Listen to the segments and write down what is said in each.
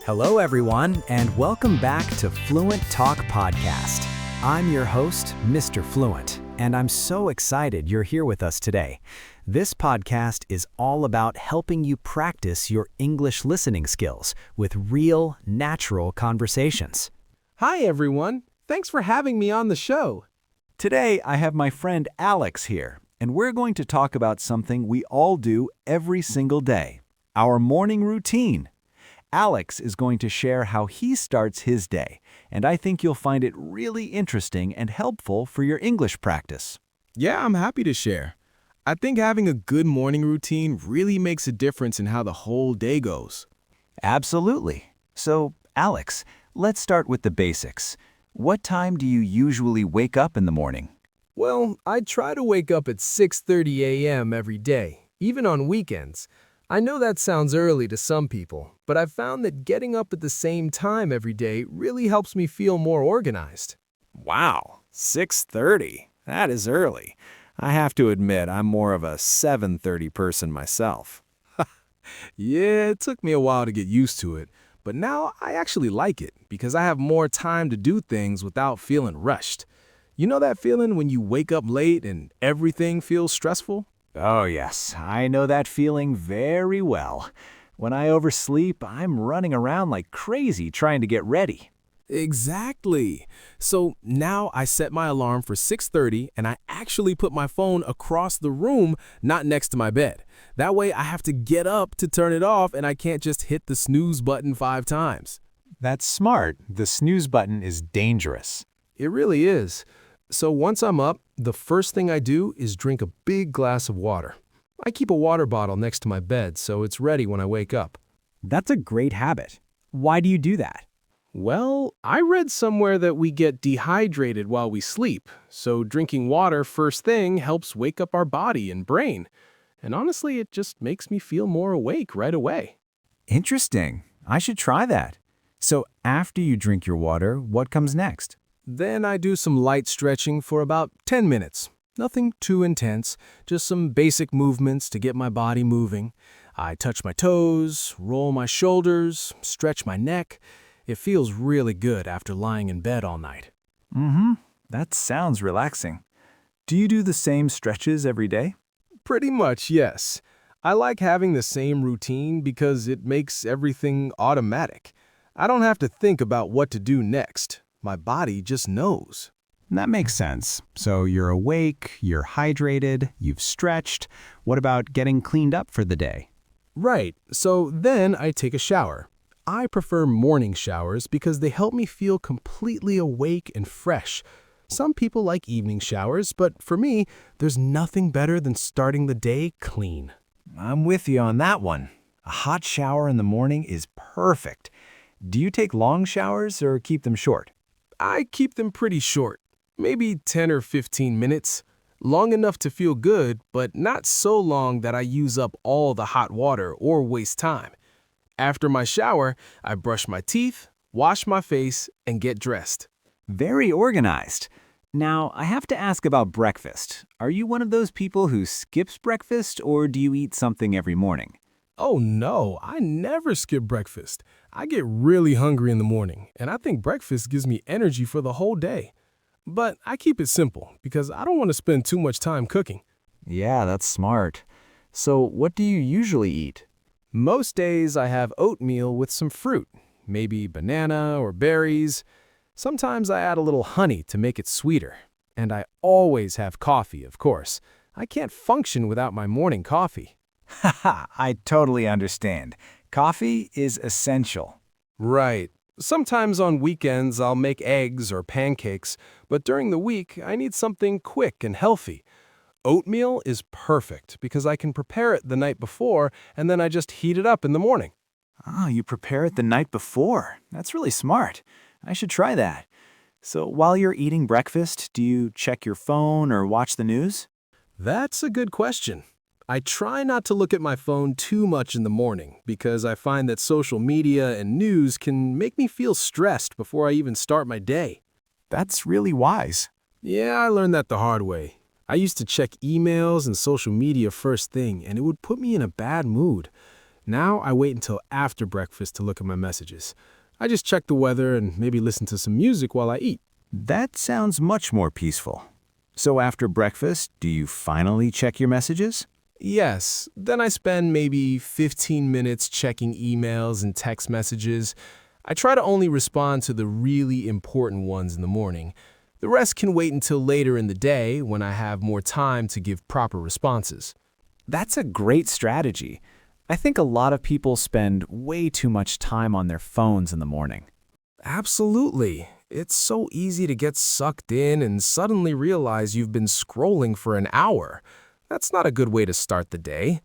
Hello, everyone, and welcome back to Fluent Talk Podcast. I'm your host, Mr. Fluent, and I'm so excited you're here with us today. This podcast is all about helping you practice your English listening skills with real, natural conversations. Hi, everyone. Thanks for having me on the show. Today, I have my friend Alex here, and we're going to talk about something we all do every single day, our morning routine. Alex is going to share how he starts his day, and I think you'll find it really interesting and helpful for your English practice. Yeah, I'm happy to share. I think having a good morning routine really makes a difference in how the whole day goes. Absolutely. So, Alex, let's start with the basics. What time do you usually wake up in the morning? Well, I try to wake up at 6:30 a.m. every day, even on weekends. I know that sounds early to some people, but I've found that getting up at the same time every day really helps me feel more organized. Wow, 6:30. That is early. I have to admit, I'm more of a 7:30 person myself. Yeah, it took me a while to get used to it, but now I actually like it because I have more time to do things without feeling rushed. You know that feeling when you wake up late and everything feels stressful? Oh yes, I know that feeling very well. When I oversleep, I'm running around like crazy trying to get ready. Exactly. So now I set my alarm for 6:30 and I actually put my phone across the room, not next to my bed. That way I have to get up to turn it off and I can't just hit the snooze button 5 times. That's smart. The snooze button is dangerous. It really is. So once I'm up, the first thing I do is drink a big glass of water. I keep a water bottle next to my bed so it's ready when I wake up. That's a great habit. Why do you do that? Well, I read somewhere that we get dehydrated while we sleep, so drinking water first thing helps wake up our body and brain. And honestly, it just makes me feel more awake right away. Interesting. I should try that. So after you drink your water, what comes next? Then I do some light stretching for about 10 minutes. Nothing too intense, just some basic movements to get my body moving. I touch my toes, roll my shoulders, stretch my neck. It feels really good after lying in bed all night. That sounds relaxing. Do you do the same stretches every day? Pretty much, yes. I like having the same routine because it makes everything automatic. I don't have to think about what to do next. My body just knows. That makes sense. So you're awake, you're hydrated, you've stretched. What about getting cleaned up for the day? Right, so then I take a shower. I prefer morning showers because they help me feel completely awake and fresh. Some people like evening showers, but for me, there's nothing better than starting the day clean. I'm with you on that one. A hot shower in the morning is perfect. Do you take long showers or keep them short? I keep them pretty short, maybe 10 or 15 minutes. Long enough to feel good, but not so long that I use up all the hot water or waste time. After my shower, I brush my teeth, wash my face, and get dressed. Very organized. Now, I have to ask about breakfast. Are you one of those people who skips breakfast, or do you eat something every morning? Oh no, I never skip breakfast. I get really hungry in the morning, and I think breakfast gives me energy for the whole day. But I keep it simple because I don't want to spend too much time cooking. Yeah, that's smart. So, what do you usually eat? Most days I have oatmeal with some fruit, maybe banana or berries. Sometimes I add a little honey to make it sweeter. And I always have coffee, of course. I can't function without my morning coffee. Haha, I totally understand. Coffee is essential. Right. Sometimes on weekends I'll make eggs or pancakes, but during the week I need something quick and healthy. Oatmeal is perfect because I can prepare it the night before and then I just heat it up in the morning. Oh, you prepare it the night before. That's really smart. I should try that. So while you're eating breakfast, do you check your phone or watch the news? That's a good question. I try not to look at my phone too much in the morning because I find that social media and news can make me feel stressed before I even start my day. That's really wise. Yeah, I learned that the hard way. I used to check emails and social media first thing, and it would put me in a bad mood. Now I wait until after breakfast to look at my messages. I just check the weather and maybe listen to some music while I eat. That sounds much more peaceful. So after breakfast, do you finally check your messages? Yes, then I spend maybe 15 minutes checking emails and text messages. I try to only respond to the really important ones in the morning. The rest can wait until later in the day when I have more time to give proper responses. That's a great strategy. I think a lot of people spend way too much time on their phones in the morning. Absolutely. It's so easy to get sucked in and suddenly realize you've been scrolling for an hour. That's not a good way to start the day.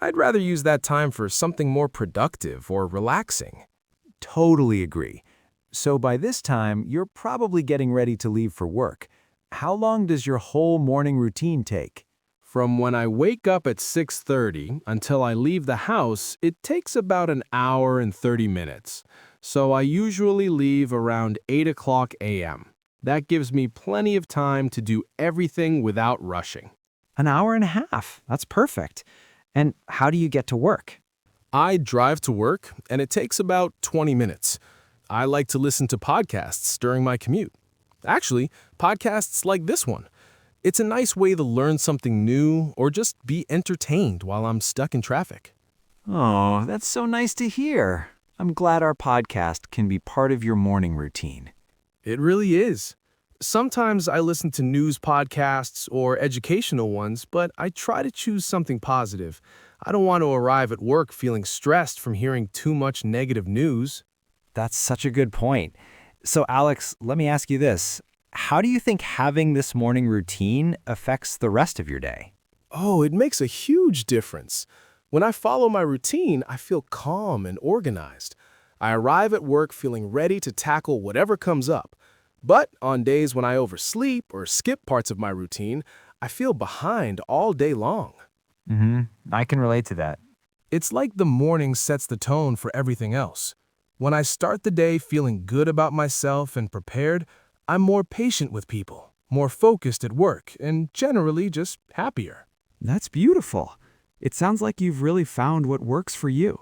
I'd rather use that time for something more productive or relaxing. Totally agree. So by this time, you're probably getting ready to leave for work. How long does your whole morning routine take? From when I wake up at 6:30 until I leave the house, it takes about an hour and 30 minutes. So I usually leave around 8 o'clock a.m. That gives me plenty of time to do everything without rushing. An hour and a half. That's perfect. And how do you get to work? I drive to work, and it takes about 20 minutes. I like to listen to podcasts during my commute. Actually, podcasts like this one. It's a nice way to learn something new or just be entertained while I'm stuck in traffic. Oh, that's so nice to hear. I'm glad our podcast can be part of your morning routine. It really is. Sometimes I listen to news podcasts or educational ones, but I try to choose something positive. I don't want to arrive at work feeling stressed from hearing too much negative news. That's such a good point. So, Alex, let me ask you this. How do you think having this morning routine affects the rest of your day? Oh, it makes a huge difference. When I follow my routine, I feel calm and organized. I arrive at work feeling ready to tackle whatever comes up. But on days when I oversleep or skip parts of my routine, I feel behind all day long. I can relate to that. It's like the morning sets the tone for everything else. When I start the day feeling good about myself and prepared, I'm more patient with people, more focused at work, and generally just happier. That's beautiful. It sounds like you've really found what works for you.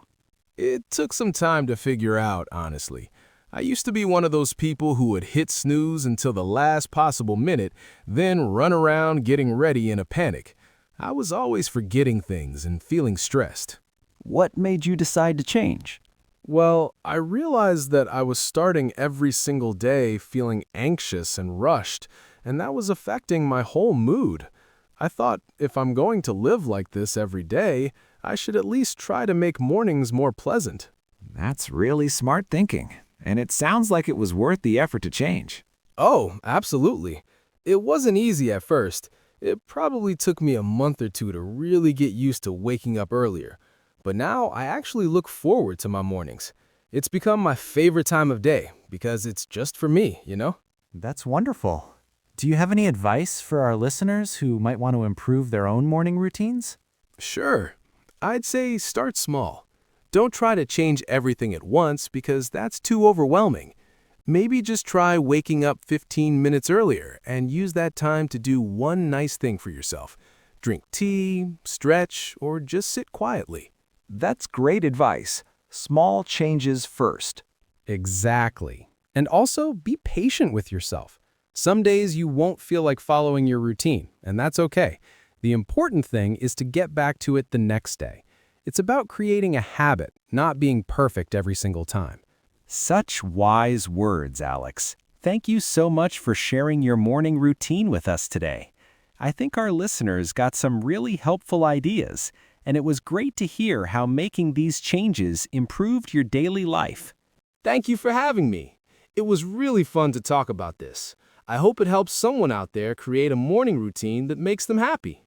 It took some time to figure out, honestly. I used to be one of those people who would hit snooze until the last possible minute, then run around getting ready in a panic. I was always forgetting things and feeling stressed. What made you decide to change? Well, I realized that I was starting every single day feeling anxious and rushed, and that was affecting my whole mood. I thought if I'm going to live like this every day, I should at least try to make mornings more pleasant. That's really smart thinking, and it sounds like it was worth the effort to change. Oh, absolutely. It wasn't easy at first. It probably took me a month or two to really get used to waking up earlier. But now I actually look forward to my mornings. It's become my favorite time of day because it's just for me, you know? That's wonderful. Do you have any advice for our listeners who might want to improve their own morning routines? Sure. I'd say start small. Don't try to change everything at once because that's too overwhelming. Maybe just try waking up 15 minutes earlier and use that time to do one nice thing for yourself. Drink tea, stretch, or just sit quietly. That's great advice. Small changes first. Exactly. And also be patient with yourself. Some days you won't feel like following your routine, and that's okay. The important thing is to get back to it the next day. It's about creating a habit, not being perfect every single time. Such wise words, Alex. Thank you so much for sharing your morning routine with us today. I think our listeners got some really helpful ideas, and it was great to hear how making these changes improved your daily life. Thank you for having me. It was really fun to talk about this. I hope it helps someone out there create a morning routine that makes them happy.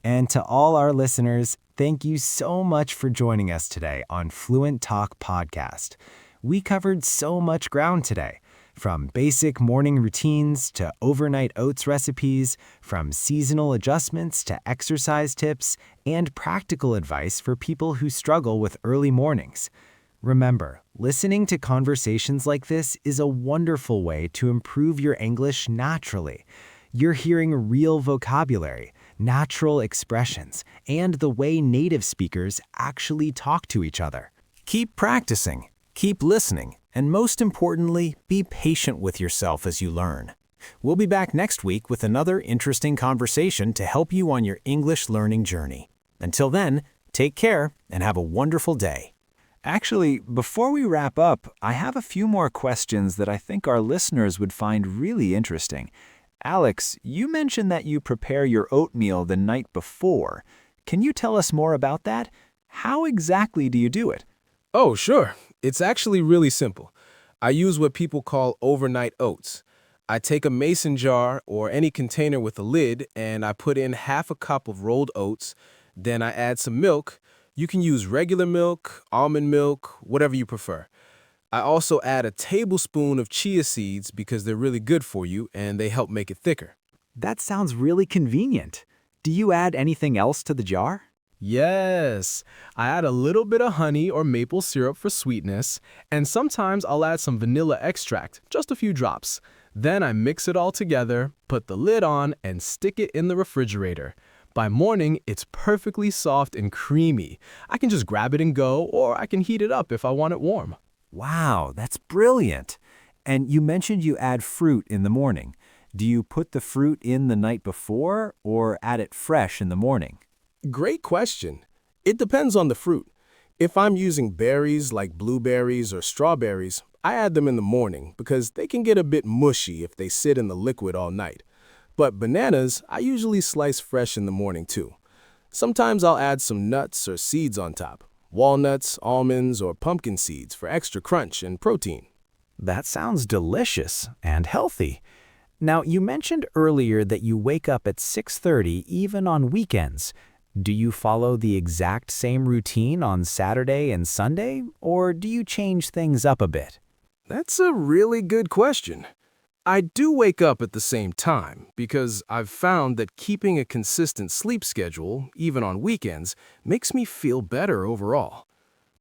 And to all our listeners, thank you so much for joining us today on Fluent Talk Podcast. We covered so much ground today, from basic morning routines to overnight oats recipes, from seasonal adjustments to exercise tips, and practical advice for people who struggle with early mornings. Remember, listening to conversations like this is a wonderful way to improve your English naturally. You're hearing real vocabulary, natural expressions, and the way native speakers actually talk to each other. Keep practicing, keep listening, and most importantly, be patient with yourself as you learn. We'll be back next week with another interesting conversation to help you on your English learning journey. Until then, take care and have a wonderful day. Actually, before we wrap up, I have a few more questions that I think our listeners would find really interesting. Alex, you mentioned that you prepare your oatmeal the night before. Can you tell us more about that? How exactly do you do it? Oh, sure. It's actually really simple. I use what people call overnight oats. I take a mason jar or any container with a lid and I put in half a cup of rolled oats. Then I add some milk. You can use regular milk, almond milk, whatever you prefer. I also add a tablespoon of chia seeds because they're really good for you and they help make it thicker. That sounds really convenient. Do you add anything else to the jar? Yes, I add a little bit of honey or maple syrup for sweetness, and sometimes I'll add some vanilla extract, just a few drops. Then I mix it all together, put the lid on, and stick it in the refrigerator. By morning, it's perfectly soft and creamy. I can just grab it and go, or I can heat it up if I want it warm. Wow, that's brilliant. And you mentioned you add fruit in the morning. Do you put the fruit in the night before or add it fresh in the morning? Great question. It depends on the fruit. If I'm using berries like blueberries or strawberries, I add them in the morning because they can get a bit mushy if they sit in the liquid all night. But bananas, I usually slice fresh in the morning too. Sometimes I'll add some nuts or seeds on top. Walnuts, almonds, or pumpkin seeds for extra crunch and protein. That sounds delicious and healthy. Now, you mentioned earlier that you wake up at 6:30 even on weekends. Do you follow the exact same routine on Saturday and Sunday, or do you change things up a bit? That's a really good question. I do wake up at the same time because I've found that keeping a consistent sleep schedule, even on weekends, makes me feel better overall.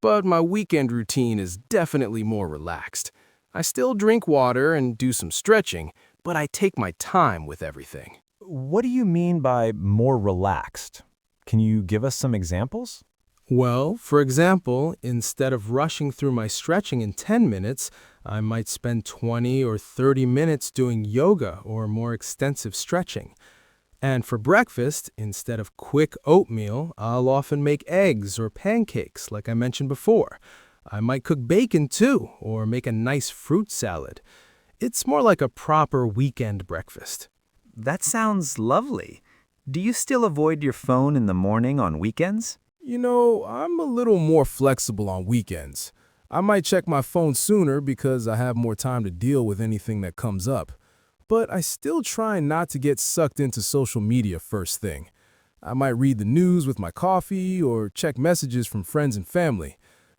But my weekend routine is definitely more relaxed. I still drink water and do some stretching, but I take my time with everything. What do you mean by more relaxed? Can you give us some examples? Well, for example, instead of rushing through my stretching in 10 minutes, I might spend 20 or 30 minutes doing yoga or more extensive stretching. And for breakfast, instead of quick oatmeal, I'll often make eggs or pancakes, like I mentioned before. I might cook bacon too, or make a nice fruit salad. It's more like a proper weekend breakfast. That sounds lovely. Do you still avoid your phone in the morning on weekends? You know, I'm a little more flexible on weekends. I might check my phone sooner because I have more time to deal with anything that comes up. But I still try not to get sucked into social media first thing. I might read the news with my coffee or check messages from friends and family.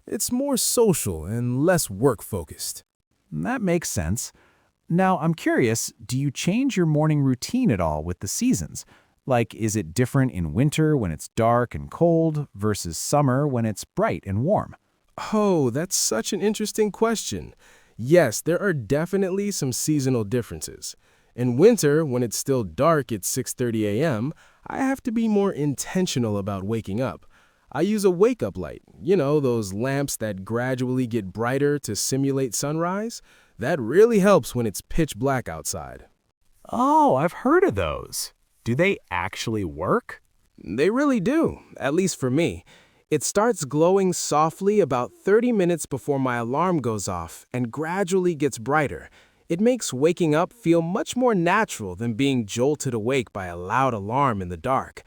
It's more social and less work-focused. That makes sense. Now, I'm curious, do you change your morning routine at all with the seasons? Like, is it different in winter when it's dark and cold versus summer when it's bright and warm? Oh, that's such an interesting question. Yes, there are definitely some seasonal differences. In winter, when it's still dark at 6:30 a.m., I have to be more intentional about waking up. I use a wake-up light, those lamps that gradually get brighter to simulate sunrise. That really helps when it's pitch black outside. Oh, I've heard of those. Do they actually work? They really do, at least for me. It starts glowing softly about 30 minutes before my alarm goes off and gradually gets brighter. It makes waking up feel much more natural than being jolted awake by a loud alarm in the dark.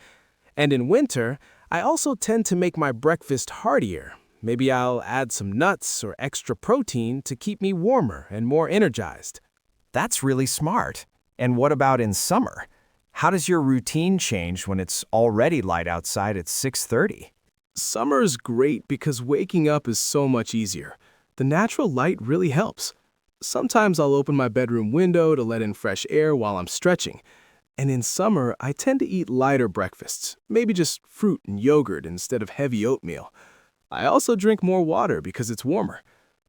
And in winter, I also tend to make my breakfast heartier. Maybe I'll add some nuts or extra protein to keep me warmer and more energized. That's really smart. And what about in summer? How does your routine change when it's already light outside at 6:30? Summer is great because waking up is so much easier. The natural light really helps. Sometimes I'll open my bedroom window to let in fresh air while I'm stretching. And in summer, I tend to eat lighter breakfasts, maybe just fruit and yogurt instead of heavy oatmeal. I also drink more water because it's warmer.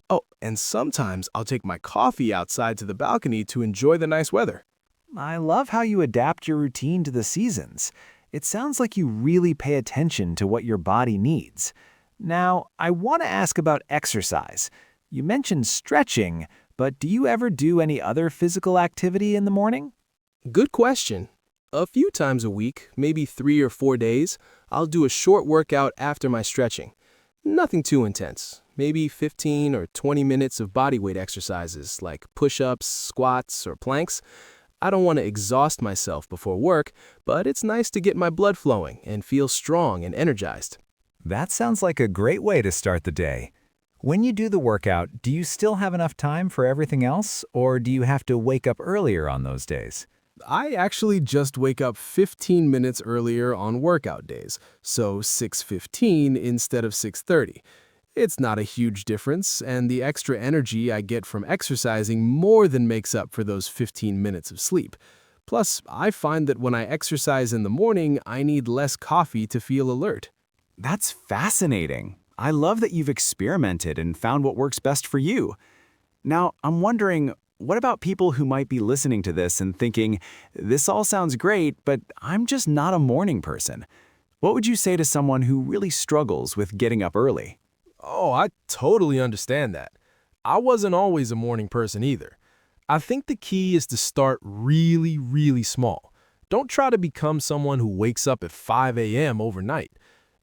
Oh, and sometimes I'll take my coffee outside to the balcony to enjoy the nice weather. I love how you adapt your routine to the seasons. It sounds like you really pay attention to what your body needs. Now, I want to ask about exercise. You mentioned stretching, but do you ever do any other physical activity in the morning? Good question. A few times a week, maybe 3 or 4 days, I'll do a short workout after my stretching. Nothing too intense. Maybe 15 or 20 minutes of bodyweight exercises like push-ups, squats, or planks. I don't want to exhaust myself before work, but it's nice to get my blood flowing and feel strong and energized. That sounds like a great way to start the day. When you do the workout, do you still have enough time for everything else, or do you have to wake up earlier on those days? I actually just wake up 15 minutes earlier on workout days, so 6:15 instead of 6:30. It's not a huge difference, and the extra energy I get from exercising more than makes up for those 15 minutes of sleep. Plus, I find that when I exercise in the morning, I need less coffee to feel alert. That's fascinating. I love that you've experimented and found what works best for you. Now, I'm wondering, what about people who might be listening to this and thinking, this all sounds great, but I'm just not a morning person? What would you say to someone who really struggles with getting up early? Oh, I totally understand that. I wasn't always a morning person either. I think the key is to start really, really small. Don't try to become someone who wakes up at 5 a.m. overnight.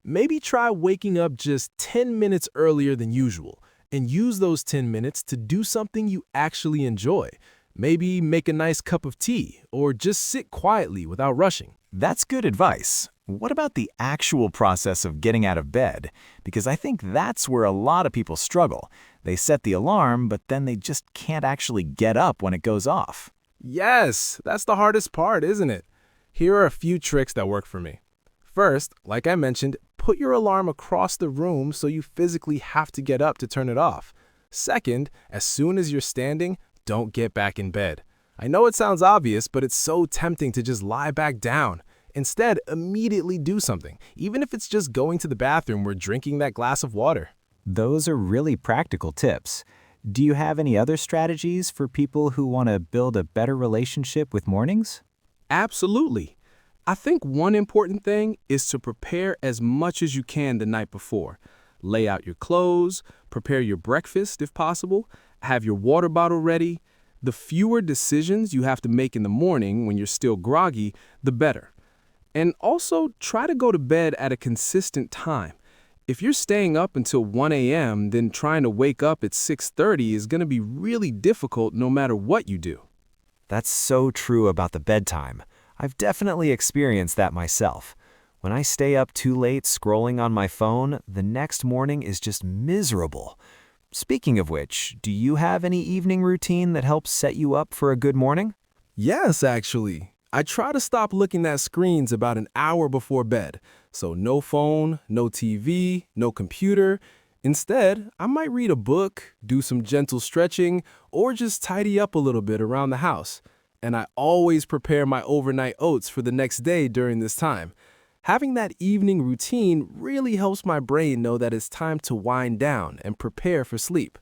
Maybe try waking up just 10 minutes earlier than usual and use those 10 minutes to do something you actually enjoy. Maybe make a nice cup of tea or just sit quietly without rushing. That's good advice. What about the actual process of getting out of bed? Because I think that's where a lot of people struggle. They set the alarm, but then they just can't actually get up when it goes off. Yes, that's the hardest part, isn't it? Here are a few tricks that work for me. First, like I mentioned, put your alarm across the room so you physically have to get up to turn it off. Second, as soon as you're standing, don't get back in bed. I know it sounds obvious, but it's so tempting to just lie back down. Instead, immediately do something, even if it's just going to the bathroom or drinking that glass of water. Those are really practical tips. Do you have any other strategies for people who want to build a better relationship with mornings? Absolutely. I think one important thing is to prepare as much as you can the night before. Lay out your clothes, prepare your breakfast if possible, have your water bottle ready. The fewer decisions you have to make in the morning when you're still groggy, the better. And also try to go to bed at a consistent time. If you're staying up until 1 a.m., then trying to wake up at 6:30 is going to be really difficult no matter what you do. That's so true about the bedtime. I've definitely experienced that myself. When I stay up too late scrolling on my phone, the next morning is just miserable. Speaking of which, do you have any evening routine that helps set you up for a good morning? Yes, actually. I try to stop looking at screens about an hour before bed. So no phone, no TV, no computer. Instead, I might read a book, do some gentle stretching, or just tidy up a little bit around the house. And I always prepare my overnight oats for the next day during this time. Having that evening routine really helps my brain know that it's time to wind down and prepare for sleep.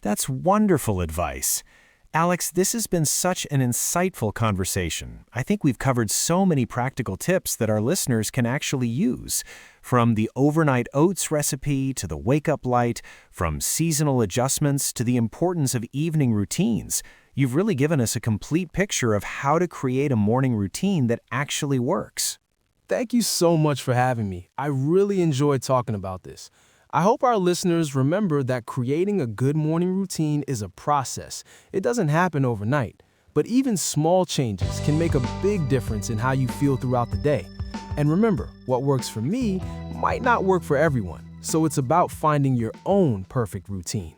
That's wonderful advice. Alex, this has been such an insightful conversation. I think we've covered so many practical tips that our listeners can actually use. From the overnight oats recipe to the wake-up light, from seasonal adjustments to the importance of evening routines, you've really given us a complete picture of how to create a morning routine that actually works. Thank you so much for having me. I really enjoyed talking about this. I hope our listeners remember that creating a good morning routine is a process. It doesn't happen overnight, but even small changes can make a big difference in how you feel throughout the day. And remember, what works for me might not work for everyone, so it's about finding your own perfect routine.